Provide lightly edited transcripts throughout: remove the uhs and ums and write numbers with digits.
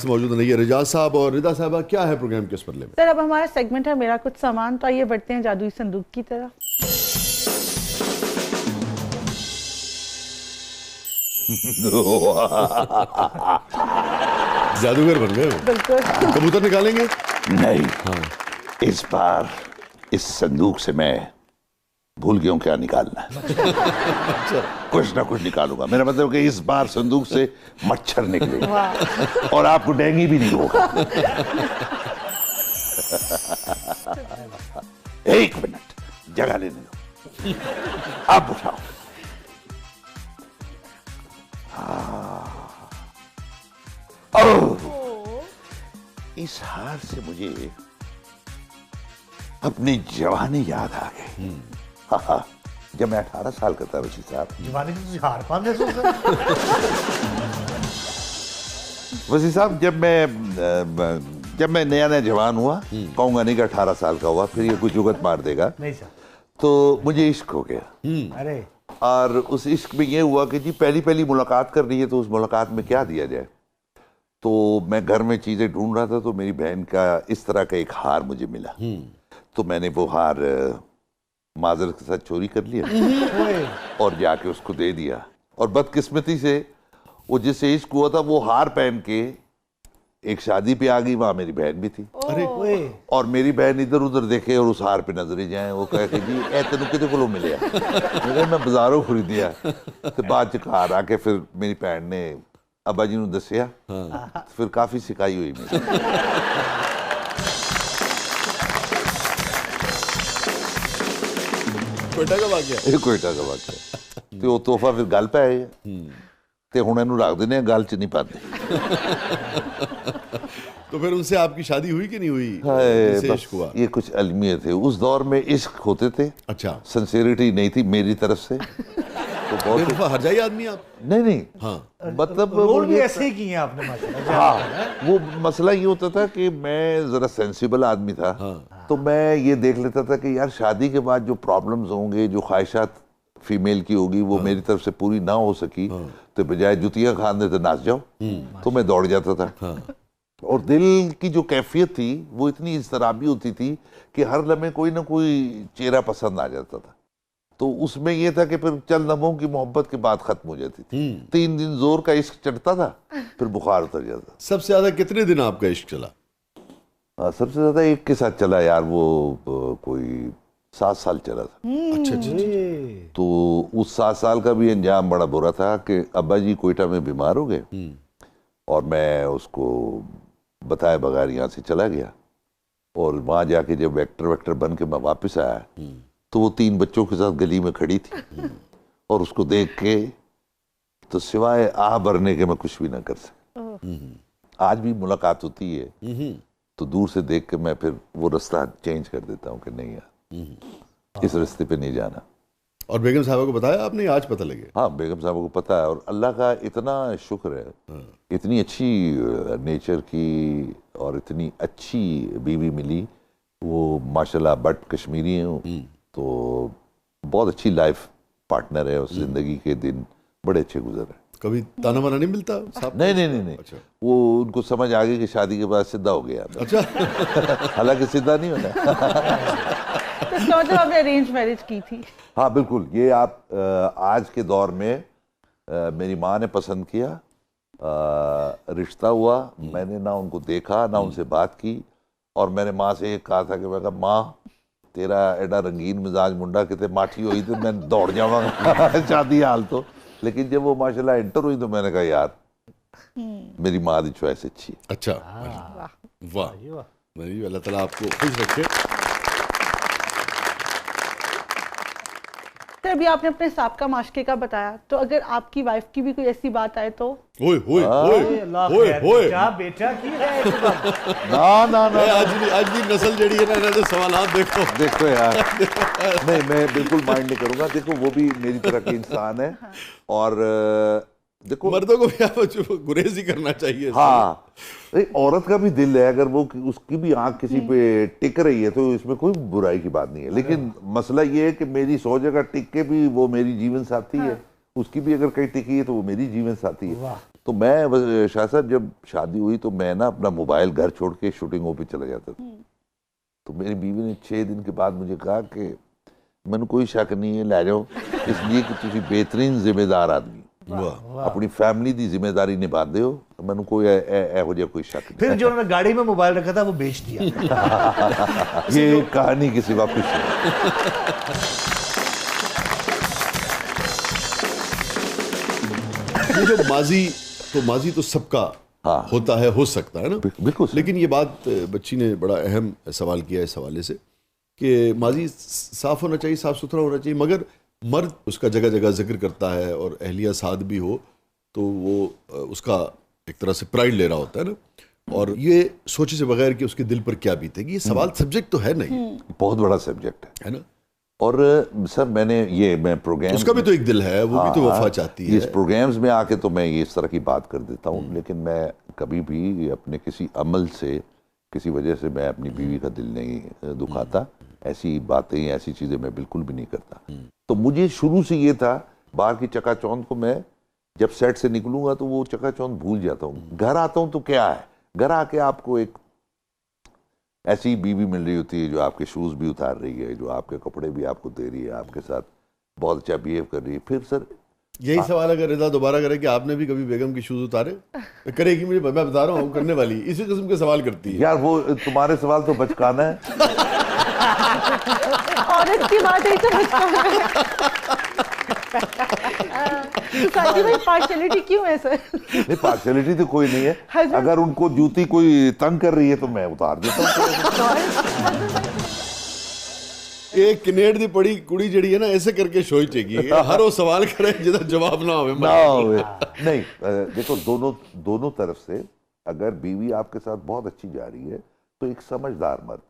मौजूद नहीं है रिजाज साहब और रिदा साहबा। क्या है प्रोग्राम के इस बदले में? सर अब हमारा सेगमेंट है मेरा कुछ सामान, तो आइए बढ़ते हैं जादुई संदूक की तरफ। जादूगर बन गए हो। बिल्कुल। कबूतर निकालेंगे? नहीं, हाँ। इस बार इस संदूक से मैं भूल गया हूं क्या निकालना है। कुछ ना कुछ निकालूंगा। मेरा मतलब कि इस बार संदूक से मच्छर निकले और आपको डेंगू भी नहीं होगा। एक मिनट, जगह लेने दो। अब उठाओ। इस हार से मुझे अपनी जवानी याद आ गई। जब मैं 18 साल का था वसी साहब। जवानी तो तुझे हार पाने सो वसी साहब, जब मैं नया नया जवान हुआ, कहूंगा नहीं कि 18 साल का हुआ, फिर ये कुछ जुगत मार देगा। नहीं सर। तो मुझे इश्क हो गया। अरे और उस इश्क में ये हुआ कि जी पहली मुलाकात करनी है, तो उस मुलाकात में क्या दिया जाए। तो मैं घर में चीजें ढूंढ रहा था, तो मेरी बहन का इस तरह का एक हार मुझे मिला। तो मैंने वो हार माजरत के साथ चोरी कर लिया और जाके उसको दे दिया। और बदकिस्मती से वो जिससे इश्क हुआ था वो हार पहन के एक शादी पे आ गई, वहां मेरी बहन भी थी। अरे और मेरी बहन इधर उधर देखे और उस हार पे नजरे जाए, वो कहे कि जी ए तेन कितने को मिले। मैं बाजारों खरीदिया। तो बाद च घर आके फिर मेरी भैन ने अब्बा जी ने दसिया। फिर काफी सिकाई हुई मेरी। कोयटा का वाकया? ਇਹ ਕੋਇਟਾ ਦਾ ਵਾਕਿਆ। ਤੇ ਉਹ ਤੋਹਫਾ ਫਿਰ ਗੱਲ ਪੈ ਆਇਆ ਤੇ ਹੁਣ ਇਹਨੂੰ ਰੱਖ ਦਿੰਦੇ ਆ, ਗੱਲ 'ਚ ਨਹੀਂ ਪਾਉਂਦੇ। तो फिर उनसे आपकी शादी हुई कि नहीं हुई? बस इश्क हुआ? ये कुछ अलमियत थे उस दौर में, इश्क होते थे। अच्छा। सिंसियरिटी नहीं थी मेरी तरफ से। तो बहुत हर जाइए आदमी आप। नहीं हाँ। मतलब रोल भी ऐसे ही किए हैं आपने माशाल्लाह। हाँ, वो मसला ये होता था कि मैं जरा सेंसिबल आदमी था। तो मैं ये देख लेता था कि यार शादी के बाद जो प्रॉब्लम्स होंगे, जो ख्वाहिशात फीमेल की होगी, वो मेरी तरफ से पूरी ना हो सकी, तो बजाय जुतियां खाने तो नाच जाओ। तो मैं दौड़ जाता था। और दिल की जो कैफियत थी वो इतनी इज़्तिराबी होती थी कि हर लम्हे कोई ना कोई चेहरा पसंद आ जाता था। तो उसमें यह था कि फिर चंद लम्हों की मोहब्बत के बाद खत्म हो जाती थी। 3 दिन जोर का इश्क चढ़ता था, फिर बुखार उतर जाता। सबसे ज्यादा कितने दिन आपका इश्क चला? सबसे ज्यादा एक के साथ चला यार, वो कोई 7 साल चला था। अच्छा। तो उस 7 साल का भी अंजाम बड़ा बुरा था कि अब्बा जी कोयटा में बीमार हो गए और मैं उसको बताए बगैर यहाँ से चला गया। और वहाँ जाके जब वेक्टर बन के मैं वापस आया, तो वो 3 बच्चों के साथ गली में खड़ी थी। और उसको देख के तो सिवाय आह भरने के मैं कुछ भी ना कर सका। आज भी मुलाकात होती है तो दूर से देख के मैं फिर वो रास्ता चेंज कर देता हूँ कि नहीं यार, इस रास्ते पे नहीं जाना। और बेगम साहबा को बताया आपने? आज पता लगे? हाँ, बेगम साहबा को पता है। और अल्लाह का इतना शुक्र है, इतनी अच्छी नेचर की और इतनी अच्छी बीवी मिली। वो माशाल्लाह बट कश्मीरी हैं, तो बहुत अच्छी लाइफ पार्टनर है। उस जिंदगी के दिन बड़े अच्छे गुजर रहे। कभी ताना वाना नहीं मिलता साहब? नहीं। अच्छा। वो उनको समझ आ गई कि शादी के बाद सीधा हो गया। अच्छा। हालांकि सीधा नहीं होना। तो इसका मतलब आपने अरेंज मैरिज की थी? हाँ बिल्कुल। ये आप आज के दौर में मेरी माँ ने पसंद किया, रिश्ता हुआ, मैंने ना उनको देखा ना उनसे बात की। और मैंने माँ से ये कहा था कि मैं कहा माँ तेरा एडा रंगीन मिजाज मुंडा कितने माठी हुई तो मैं दौड़ जाऊंगा शादी हाल तो। लेकिन जब वो माशाल्लाह एंटर हुई तो मैंने कहा यार मेरी माँ की चॉइस अच्छी है। अच्छा। वाह। नहीं, अल्लाह ताला आपको खुश रखे। सर अभी आपने अपने साबका माशके का बताया, तो अगर आपकी वाइफ की भी कोई ऐसी बात आए तो? ओए ओए ओए ओए ओए क्या बेटा की है ना आज भी नस्ल जड़ी है ना, सवालात देखो यार। नहीं, मैं बिल्कुल माइंड नहीं करूंगा। देखो वो भी मेरी तरह के इंसान है। और देखो मर्दों को भी आप गुरेज ही करना चाहिए। हाँ, औरत का भी दिल है, अगर वो उसकी भी आंख किसी पे टिक रही है तो इसमें कोई बुराई की बात नहीं है। लेकिन मसला ये है कि मेरी 100 जगह टिक के भी वो मेरी जीवन साथी है, उसकी भी अगर कहीं टिकी है तो वो मेरी जीवन साथी है। तो मैं शाह साहब जब शादी हुई तो मैं ना अपना मोबाइल घर छोड़ के शूटिंगों पे चला जाता था। तो मेरी बीवी ने 6 दिन के बाद मुझे कहा कि मैंने कोई शक नहीं है, ले जाओ, इसलिए कि तुम बेहतरीन जिम्मेदार आदमी अपनी फैमिली की जिम्मेदारी निभाते हो, तो मैंने कोई एहो जिहा कोई शक नहीं। फिर जो उन्होंने गाड़ी में मोबाइल रखा था वो बेच दिया। ये कहानी के सिवा कुछ नहीं। ये जो माजी तो सबका होता है, हो सकता है ना, बिल्कुल। लेकिन ये बात बच्ची ने बड़ा अहम सवाल किया इस हवाले से कि माजी साफ होना चाहिए, साफ सुथरा होना चाहिए, मगर मर्द उसका जगह जगह जिक्र करता है और अहलिया साथ भी हो तो वो उसका एक तरह से प्राइड ले रहा होता है ना, और ये सोचे से बगैर कि उसके दिल पर क्या बीतेगी। ये सवाल सब्जेक्ट तो है नहीं, बहुत बड़ा सब्जेक्ट है ना। और सर मैं प्रोग्राम, उसका भी तो एक दिल है, वो भी तो वफा चाहती है। इस प्रोग्राम्स में आके तो मैं ये इस तरह की बात कर देता हूँ, लेकिन मैं कभी भी अपने किसी अमल से, किसी वजह से मैं अपनी बीवी का दिल नहीं दुखाता। ऐसी बातें, ऐसी चीज़ें मैं बिल्कुल भी नहीं करता। तो मुझे शुरू से ये था, बाहर की चकाचौंध को मैं जब सेट से निकलूंगा तो वो चकाचौंध भूल जाता हूँ। घर आता हूँ तो क्या है, घर आके आपको एक ऐसी बीवी मिल रही होती है जो आपके शूज़ भी उतार रही है, जो आपके कपड़े भी आपको दे रही है, आपके साथ बहुत अच्छा बिहेव कर रही है। फिर सर यही सवाल अगर रिदा दोबारा करे कि आपने भी कभी बेगम की शूज उतारे, तो करेगी, मुझे मैं बता रहा हूँ करने वाली इसी किस्म के सवाल करती है। यार वो तुम्हारे सवाल तो बचकाना है। औरत की बात है तो बचकाना है। साकी भाई पार्शियलिटी क्यों है सर? नहीं, पार्शियलिटी तो कोई नहीं है। अगर उनको जूती कोई तंग कर रही है तो मैं उतार देता हूँ। एक कनेड दी पड़ी कुड़ी जड़ी है ना, ऐसे करके सोच चाहिए हर वो सवाल करे जिसका जवाब ना होवे। नहीं, देखो दोनों तरफ से अगर बीवी आपके साथ बहुत अच्छी जा रही है तो एक समझदार मर्द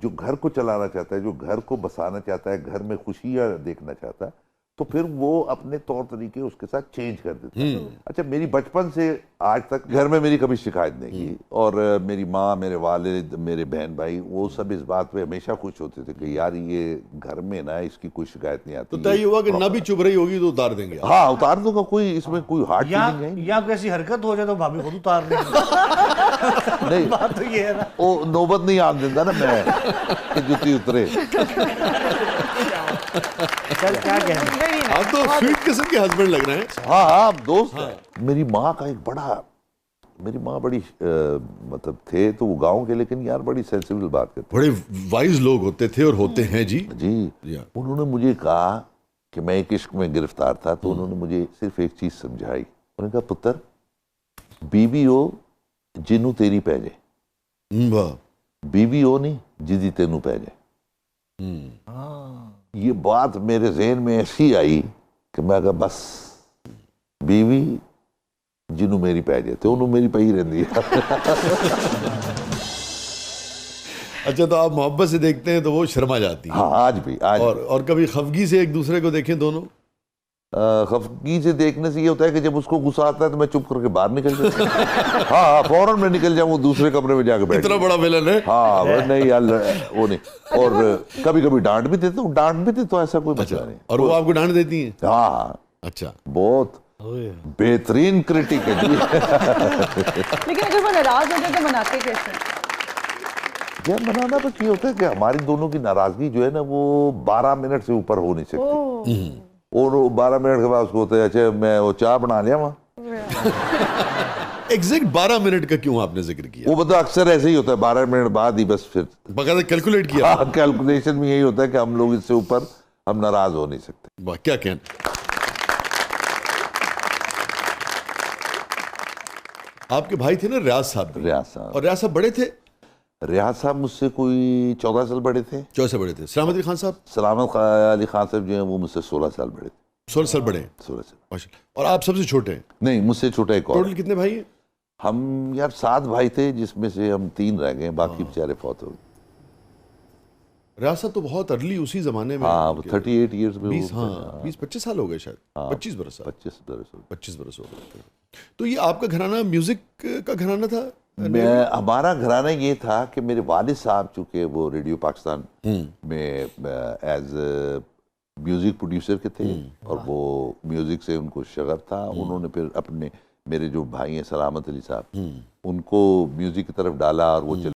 जो घर को चलाना चाहता है, जो घर को बसाना चाहता है, घर में खुशियां देखना चाहता है, तो फिर वो अपने तौर तरीके उसके साथ चेंज कर देता है। अच्छा, मेरी बचपन से आज तक घर में मेरी कभी शिकायत नहीं की, और मेरी माँ, मेरे वालिद, मेरे बहन भाई, वो सब इस बात पे हमेशा खुश होते थे कि यार ये घर में ना इसकी कोई शिकायत नहीं आती। तो तय हुआ कि ना भी चुभ रही होगी तो उतार देंगे। हाँ, उतार दूंगा, कोई इसमें कोई हार्ड फीलिंग नहीं। या कोई ऐसी हरकत हो जाए तो भाभी खुद उतार देंगे। नहीं, बात तो ये है ना, वो नौबत नहीं आने देता ना मैं कि जुती उतरे। सर क्या कहना, आप तो स्वीट किस्म के हस्बैंड लग रहे हैं। हाँ, दोस्त है। मेरी माँ का एक मेरी माँ बड़ी मतलब थे तो वो गांव के, लेकिन यार बड़ी सेंसिबल बात करते, बड़े वाइज लोग होते थे और होते हैं जी। उन्होंने मुझे कहा कि मैं एक इश्क में गिरफ्तार था, तो उन्होंने मुझे सिर्फ एक चीज समझाई। उन्होंने कहा, पुत्र बीवी हो जिन्नू तेरी पै जाए, बीवी हो नहीं जिदी तेनू पै जाए। ये बात मेरे ज़हन में ऐसी आई कि मैं कहा बस बीवी जिन्नू मेरी पै जाए तो उन्होंने मेरी पई रहती है। अच्छा, तो आप मोहब्बत से देखते हैं तो वो शर्मा जाती है। हाँ, आज भी। और कभी खफगी से एक दूसरे को देखें दोनों? खफगी से देखने से ये होता है कि जब उसको गुस्सा आता है तो मैं चुप करके बाहर निकल जाता हूँ। हाँ, फौरन मैं निकल जाऊँ दूसरे कमरे में जाकर बैठ। इतना बड़ा विलन है। हाँ, नहीं यार, वो नहीं। और कभी कभी डांट भी देता हूँ, डांट भी देता हूँ, ऐसा कोई मसला नहीं। और वो आपको डांट देती है? हाँ। अच्छा, बहुत बेहतरीन क्रिटिक है जी। लेकिन अगर वो नाराज हो जाए तो मनाते कैसे? यार मनाना बस ये होता है कि हमारी दोनों की नाराजगी जो है ना वो 12 मिनट से ऊपर हो नहीं सकती। और 12 मिनट के बाद उसको होता है अच्छा मैं वो चाय बना लिया वहाँ। एग्जैक्ट 12 मिनट का क्यों आपने जिक्र किया? वो बता अक्सर ऐसे ही होता है, 12 मिनट बाद ही बस फिर बकायदा कैलकुलेट किया। हाँ, कैलकुलेशन में यही होता है कि हम लोग इससे ऊपर हम नाराज हो नहीं सकते। क्या कहना? आपके भाई थे ना रियाज साहब? रियाज साहब। और रियाज साहब बड़े थे? रियाज साहब मुझसे कोई 14 साल बड़े थे। 14 साल बड़े थे। सलामत अली खान साहब? सलामत अली खान साहब जो है वो मुझसे 16 साल बड़े थे। 16 साल बड़े? 16 साल। माशाल्लाह। और आप सबसे छोटे हैं? नहीं, मुझसे छोटा एक और। टोटल कितने भाई हैं? हम यार 7 भाई थे, जिसमें से हम 3 रह गए, बाकी बेचारे फौत हो गए। रियाज साहब तो बहुत अर्ली उसी जमाने में। हाँ, 38 ईयर्स में। 20-25 साल हो गए शायद। 25 बरस। 25 बरस हो गए। तो ये आपका घराना म्यूजिक का घराना था? हमारा घराना ये था कि मेरे वालिद साहब चूंकि वो रेडियो पाकिस्तान में एज म्यूजिक प्रोड्यूसर के थे और वो म्यूजिक से उनको शगफ था, उन्होंने फिर अपने मेरे जो भाई हैं सलामत अली साहब, उनको म्यूजिक की तरफ डाला और वो